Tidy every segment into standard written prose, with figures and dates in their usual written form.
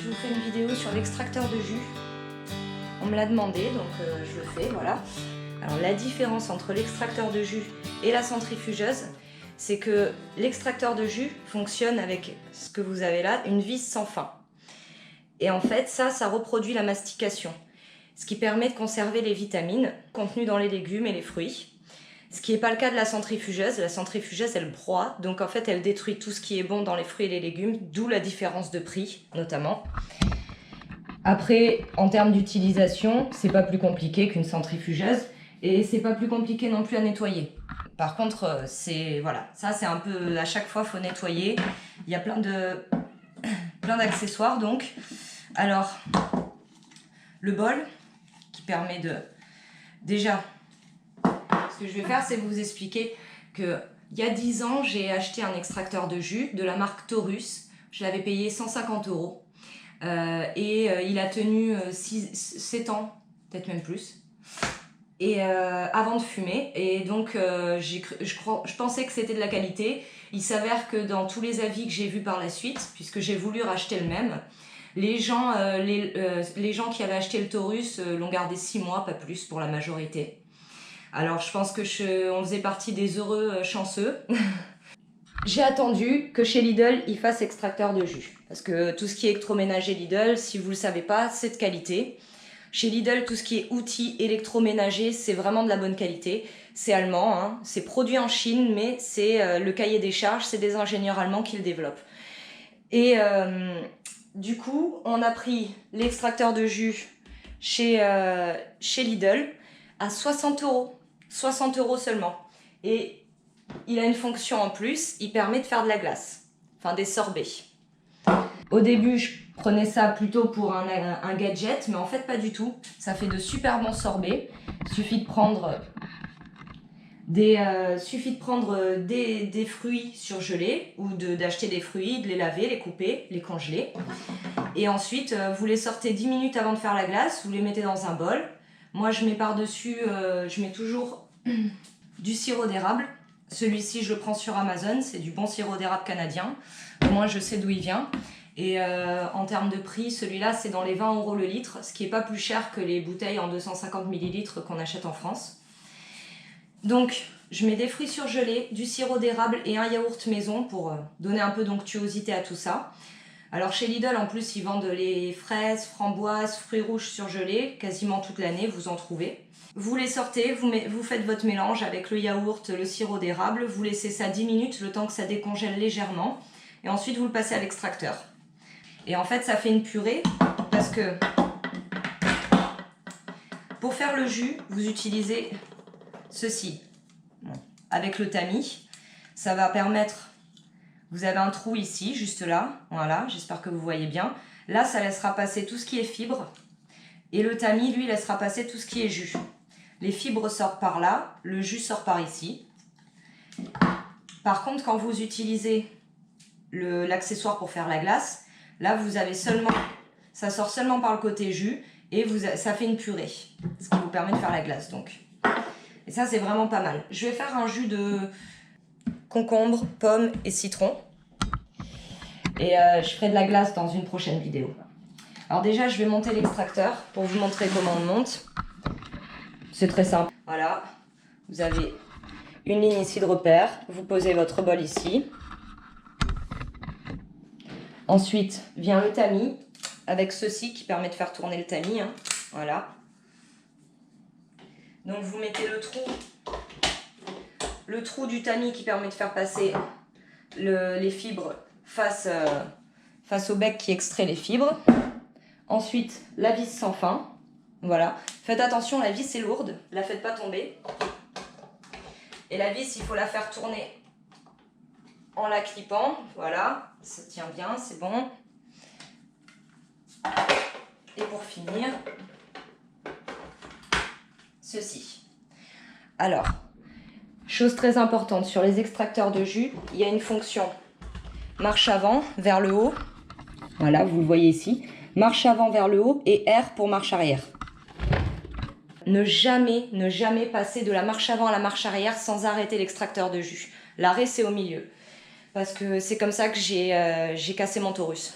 je vous fais une vidéo sur l'extracteur de jus. On me l'a demandé, donc je le fais, voilà. Alors la différence entre l'extracteur de jus et la centrifugeuse, c'est que l'extracteur de jus fonctionne avec ce que vous avez là, une vis sans fin. Et en fait, ça reproduit la mastication, ce qui permet de conserver les vitamines contenues dans les légumes et les fruits. Ce qui n'est pas le cas de la centrifugeuse. La centrifugeuse, elle broie, donc en fait, elle détruit tout ce qui est bon dans les fruits et les légumes, d'où la différence de prix, notamment. Après, en termes d'utilisation, c'est pas plus compliqué qu'une centrifugeuse, et c'est pas plus compliqué non plus à nettoyer. Par contre, voilà, ça c'est un peu, à chaque fois, faut nettoyer. Il y a plein d'accessoires, donc. Alors, le bol, qui permet de, déjà, ce que je vais faire, c'est vous expliquer que il y a 10 ans, j'ai acheté un extracteur de jus de la marque Taurus. Je l'avais payé 150 €. Il a tenu 7 ans, peut-être même plus. Et avant de fumer. Et donc, je pensais que c'était de la qualité. Il s'avère que dans tous les avis que j'ai vus par la suite, puisque j'ai voulu racheter le même, les gens qui avaient acheté le Taurus l'ont gardé 6 mois, pas plus, pour la majorité. Alors je pense que on faisait partie des heureux chanceux. J'ai attendu que chez Lidl, ils fassent extracteur de jus. Parce que tout ce qui est électroménager Lidl, si vous ne le savez pas, c'est de qualité. Chez Lidl, tout ce qui est outils électroménagers, c'est vraiment de la bonne qualité. C'est allemand, hein. C'est produit en Chine, mais c'est le cahier des charges, c'est des ingénieurs allemands qui le développent. Et du coup, on a pris l'extracteur de jus chez Lidl à 60 €. 60 € seulement. Et il a une fonction en plus, il permet de faire de la glace, enfin des sorbets. Au début, je prenais ça plutôt pour un gadget, mais en fait pas du tout. Ça fait de super bons sorbets. Il suffit de prendre des fruits surgelés ou d'acheter des fruits, de les laver, les couper, les congeler. Et ensuite, vous les sortez 10 minutes avant de faire la glace, vous les mettez dans un bol. Moi, je mets par-dessus, je mets toujours du sirop d'érable. Celui-ci, je le prends sur Amazon, c'est du bon sirop d'érable canadien. Au moins, je sais d'où il vient. Et en termes de prix, celui-là, c'est dans les 20 € le litre, ce qui n'est pas plus cher que les bouteilles en 250 ml qu'on achète en France. Donc, je mets des fruits surgelés, du sirop d'érable et un yaourt maison pour donner un peu d'onctuosité à tout ça. Alors chez Lidl, en plus, ils vendent les fraises, framboises, fruits rouges surgelés, quasiment toute l'année, vous en trouvez. Vous les sortez, vous faites votre mélange avec le yaourt, le sirop d'érable, vous laissez ça 10 minutes, le temps que ça décongèle légèrement, et ensuite vous le passez à l'extracteur. Et en fait, ça fait une purée, parce que pour faire le jus, vous utilisez ceci, avec le tamis. Ça va permettre... Vous avez un trou ici, juste là, voilà, j'espère que vous voyez bien. Là, ça laissera passer tout ce qui est fibres, et le tamis, lui, laissera passer tout ce qui est jus. Les fibres sortent par là, le jus sort par ici. Par contre, quand vous utilisez l'accessoire pour faire la glace, là, vous avez ça sort seulement par le côté jus, et ça fait une purée, ce qui vous permet de faire la glace, donc. Et ça, c'est vraiment pas mal. Je vais faire un jus de concombre, pomme et citron. Et je ferai de la glace dans une prochaine vidéo. Alors déjà, je vais monter l'extracteur pour vous montrer comment on monte. C'est très simple. Voilà, vous avez une ligne ici de repère. Vous posez votre bol ici. Ensuite vient le tamis avec ceci qui permet de faire tourner le tamis. Hein. Voilà. Donc vous mettez le trou du tamis qui permet de faire passer les fibres face au bec qui extrait les fibres. Ensuite, la vis sans fin. Voilà. Faites attention, la vis est lourde. La faites pas tomber. Et la vis, il faut la faire tourner en la clippant. Voilà. Ça tient bien, c'est bon. Et pour finir, ceci. Alors, chose très importante, sur les extracteurs de jus, il y a une fonction marche avant vers le haut. Voilà, vous le voyez ici. Marche avant vers le haut et R pour marche arrière. Ne jamais passer de la marche avant à la marche arrière sans arrêter l'extracteur de jus. L'arrêt, c'est au milieu. Parce que c'est comme ça que j'ai cassé mon Taurus.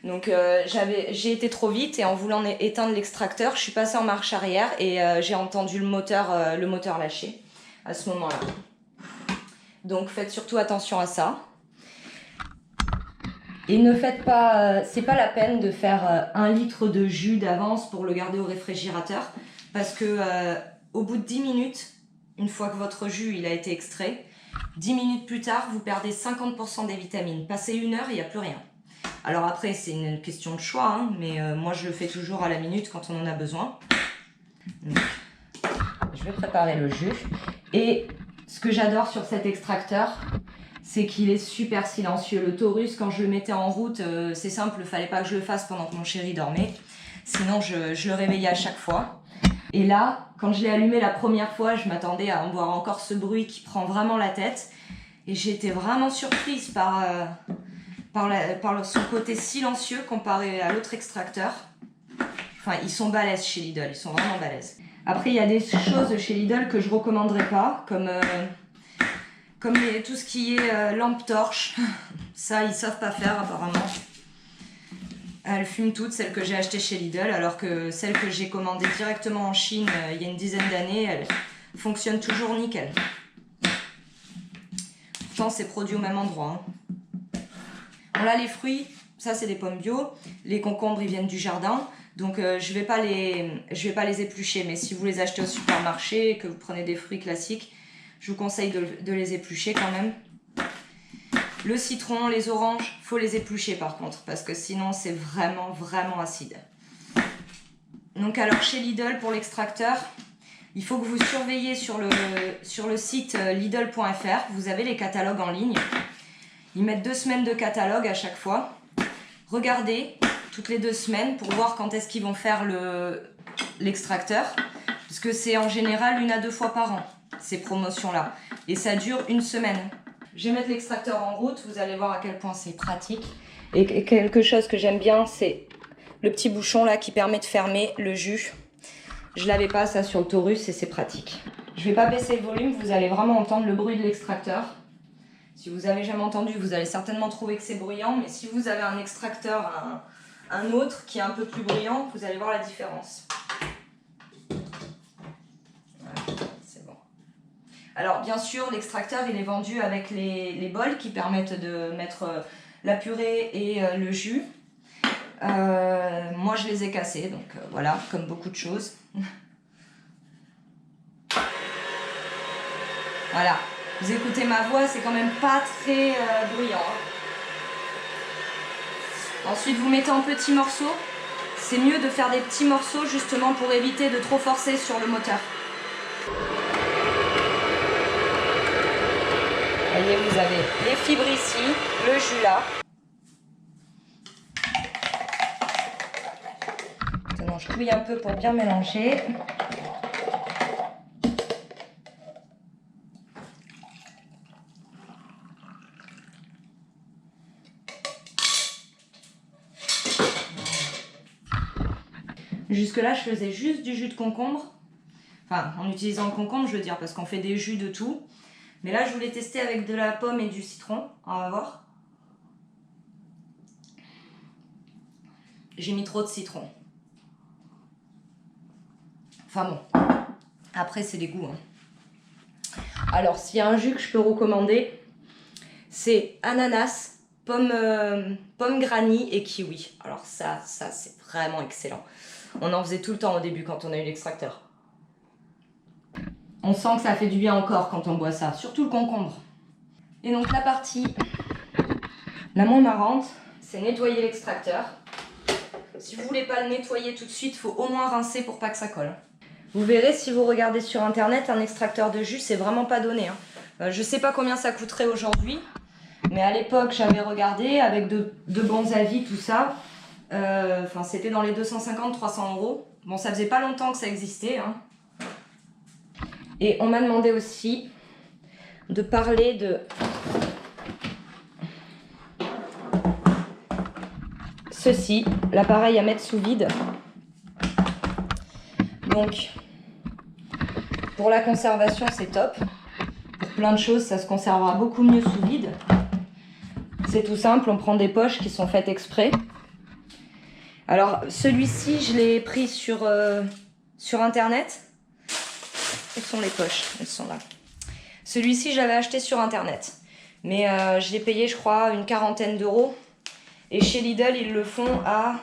Donc j'ai été trop vite et en voulant éteindre l'extracteur, je suis passée en marche arrière et j'ai entendu le moteur lâcher à ce moment-là. Donc faites surtout attention à ça. Et ne faites pas, c'est pas la peine de faire 1 litre de jus d'avance pour le garder au réfrigérateur parce que au bout de 10 minutes, une fois que votre jus il a été extrait, 10 minutes plus tard, vous perdez 50% des vitamines. Passez 1 heure, il n'y a plus rien. Alors après, c'est une question de choix, hein, mais moi je le fais toujours à la minute quand on en a besoin. Donc, je vais préparer le jus. Et ce que j'adore sur cet extracteur, c'est qu'il est super silencieux. Le Taurus, quand je le mettais en route, c'est simple, il ne fallait pas que je le fasse pendant que mon chéri dormait. Sinon, je le réveillais à chaque fois. Et là, quand je l'ai allumé la première fois, je m'attendais à voir encore ce bruit qui prend vraiment la tête. Et j'ai été vraiment surprise par son côté silencieux comparé à l'autre extracteur. Enfin, ils sont balèzes chez Lidl, ils sont vraiment balèzes. Après, il y a des choses chez Lidl que je ne recommanderais pas, comme tout ce qui est lampe torche. Ça, ils ne savent pas faire apparemment. Elles fument toutes, celles que j'ai achetées chez Lidl, alors que celles que j'ai commandées directement en Chine il y a une dizaine d'années, elles fonctionnent toujours nickel. Pourtant, c'est produit au même endroit. Hein. Bon, là, les fruits, ça c'est des pommes bio. Les concombres, ils viennent du jardin. Donc, je vais pas les éplucher. Mais si vous les achetez au supermarché et que vous prenez des fruits classiques, je vous conseille de les éplucher quand même. Le citron, les oranges, faut les éplucher par contre, parce que sinon c'est vraiment, vraiment acide. Donc alors chez Lidl, pour l'extracteur, il faut que vous surveillez sur le site lidl.fr, vous avez les catalogues en ligne. Ils mettent 2 semaines de catalogue à chaque fois. Regardez toutes les 2 semaines pour voir quand est-ce qu'ils vont faire l'extracteur, parce que c'est en général 1 à 2 fois par an, ces promotions-là. Et ça dure 1 semaine. Je vais mettre l'extracteur en route, vous allez voir à quel point c'est pratique. Et quelque chose que j'aime bien, c'est le petit bouchon là qui permet de fermer le jus. Je l'avais pas ça sur le Taurus et c'est pratique. Je vais pas baisser le volume, vous allez vraiment entendre le bruit de l'extracteur. Si vous avez jamais entendu, vous allez certainement trouver que c'est bruyant, mais si vous avez un extracteur, un autre qui est un peu plus bruyant, vous allez voir la différence. Alors bien sûr, l'extracteur il est vendu avec les bols qui permettent de mettre la purée et le jus. Moi je les ai cassés, donc voilà, comme beaucoup de choses. Voilà, vous écoutez ma voix, c'est quand même pas très bruyant. Ensuite vous mettez en petits morceaux. C'est mieux de faire des petits morceaux justement pour éviter de trop forcer sur le moteur. Vous voyez, vous avez les fibres ici, le jus là. Maintenant, je touille un peu pour bien mélanger. Jusque là, je faisais juste du jus de concombre. Enfin, en utilisant le concombre, je veux dire, parce qu'on fait des jus de tout. Mais là, je voulais tester avec de la pomme et du citron. On va voir. J'ai mis trop de citron. Enfin bon. Après, c'est des goûts. Hein. Alors, s'il y a un jus que je peux recommander, c'est ananas, pomme granny et kiwi. Alors ça c'est vraiment excellent. On en faisait tout le temps au début quand on a eu l'extracteur. On sent que ça fait du bien encore quand on boit ça, surtout le concombre. Et donc la partie la moins marrante, c'est nettoyer l'extracteur. Si vous voulez pas le nettoyer tout de suite, il faut au moins rincer pour pas que ça colle. Vous verrez si vous regardez sur internet, un extracteur de jus, c'est vraiment pas donné. Hein. Je sais pas combien ça coûterait aujourd'hui, mais à l'époque j'avais regardé avec de bons avis, tout ça. Enfin, c'était dans les 250-300 €. Bon, ça faisait pas longtemps que ça existait. Hein. Et on m'a demandé aussi de parler de ceci, l'appareil à mettre sous vide. Donc, pour la conservation, c'est top. Pour plein de choses, ça se conservera beaucoup mieux sous vide. C'est tout simple, on prend des poches qui sont faites exprès. Alors celui-ci, je l'ai pris sur internet. Où sont les poches? Elles sont là. Celui-ci, je l'avais acheté sur internet. Mais je l'ai payé, je crois, une quarantaine d'euros. Et chez Lidl, ils le font à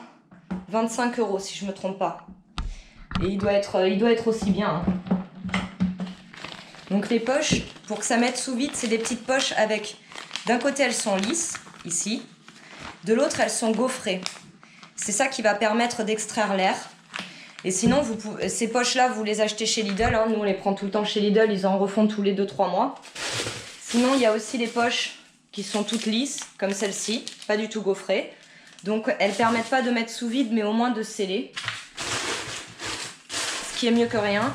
25 euros, si je me trompe pas. Et il doit être aussi bien. Hein. Donc les poches, pour que ça mette sous vide, c'est des petites poches avec... D'un côté, elles sont lisses, ici. De l'autre, elles sont gaufrées. C'est ça qui va permettre d'extraire l'air. Et sinon, ces poches-là, vous les achetez chez Lidl. Hein. Nous, on les prend tout le temps chez Lidl. Ils en refont tous les 2-3 mois. Sinon, il y a aussi les poches qui sont toutes lisses, comme celle-ci. Pas du tout gaufrées. Donc, elles ne permettent pas de mettre sous vide, mais au moins de sceller. Ce qui est mieux que rien.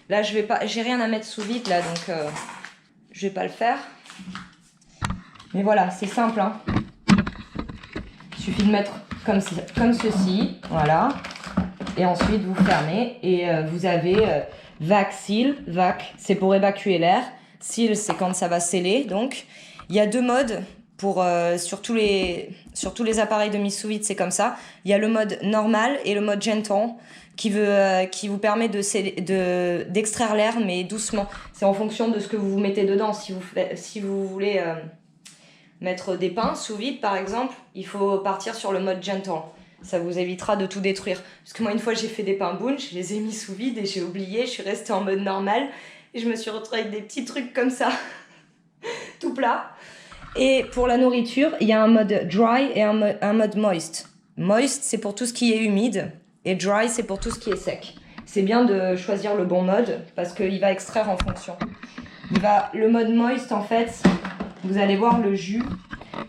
Là, j'ai rien à mettre sous vide, là, donc je vais pas le faire. Mais voilà, c'est simple. Hein. Il suffit de mettre comme ceci. Voilà. Et ensuite, vous fermez et vous avez vac seal. Vac, c'est pour évacuer l'air. Seal, c'est quand ça va sceller. Donc, il y a 2 modes pour sur tous les appareils de mise sous vide, c'est comme ça. Il y a le mode normal et le mode gentle qui vous permet d'extraire l'air, mais doucement. C'est en fonction de ce que vous mettez dedans. Si vous voulez mettre des pains sous vide, par exemple, il faut partir sur le mode gentle. Ça vous évitera de tout détruire. Parce que moi, une fois, j'ai fait des pains boon, je les ai mis sous vide et j'ai oublié, je suis restée en mode normal et je me suis retrouvée avec des petits trucs comme ça, tout plat. Et pour la nourriture, il y a un mode dry et un mode moist. Moist, c'est pour tout ce qui est humide et dry, c'est pour tout ce qui est sec. C'est bien de choisir le bon mode parce qu'il va extraire en fonction. Le mode moist, en fait, vous allez voir le jus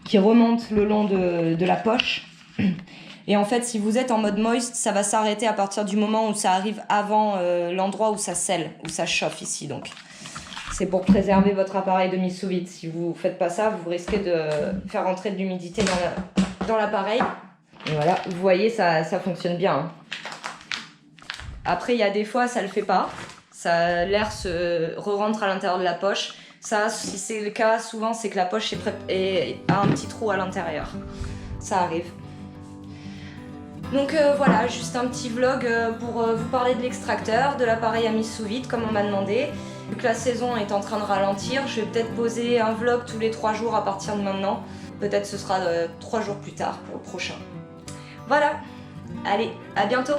qui remonte le long de la poche. Et en fait, si vous êtes en mode moist, ça va s'arrêter à partir du moment où ça arrive avant l'endroit où ça scelle, où ça chauffe ici. Donc, c'est pour préserver votre appareil de mise sous vide. Si vous ne faites pas ça, vous risquez de faire rentrer de l'humidité dans l'appareil. Et voilà, vous voyez, ça fonctionne bien. Hein. Après, il y a des fois, ça ne le fait pas. L'air se re-rentre à l'intérieur de la poche. Ça, si c'est le cas, souvent, c'est que la poche a un petit trou à l'intérieur. Ça arrive. Donc voilà, juste un petit vlog pour vous parler de l'extracteur, de l'appareil à mise sous vide, comme on m'a demandé. Vu que la saison est en train de ralentir, je vais peut-être poser un vlog tous les 3 jours à partir de maintenant. Peut-être ce sera 3 jours plus tard pour le prochain. Voilà, allez, à bientôt!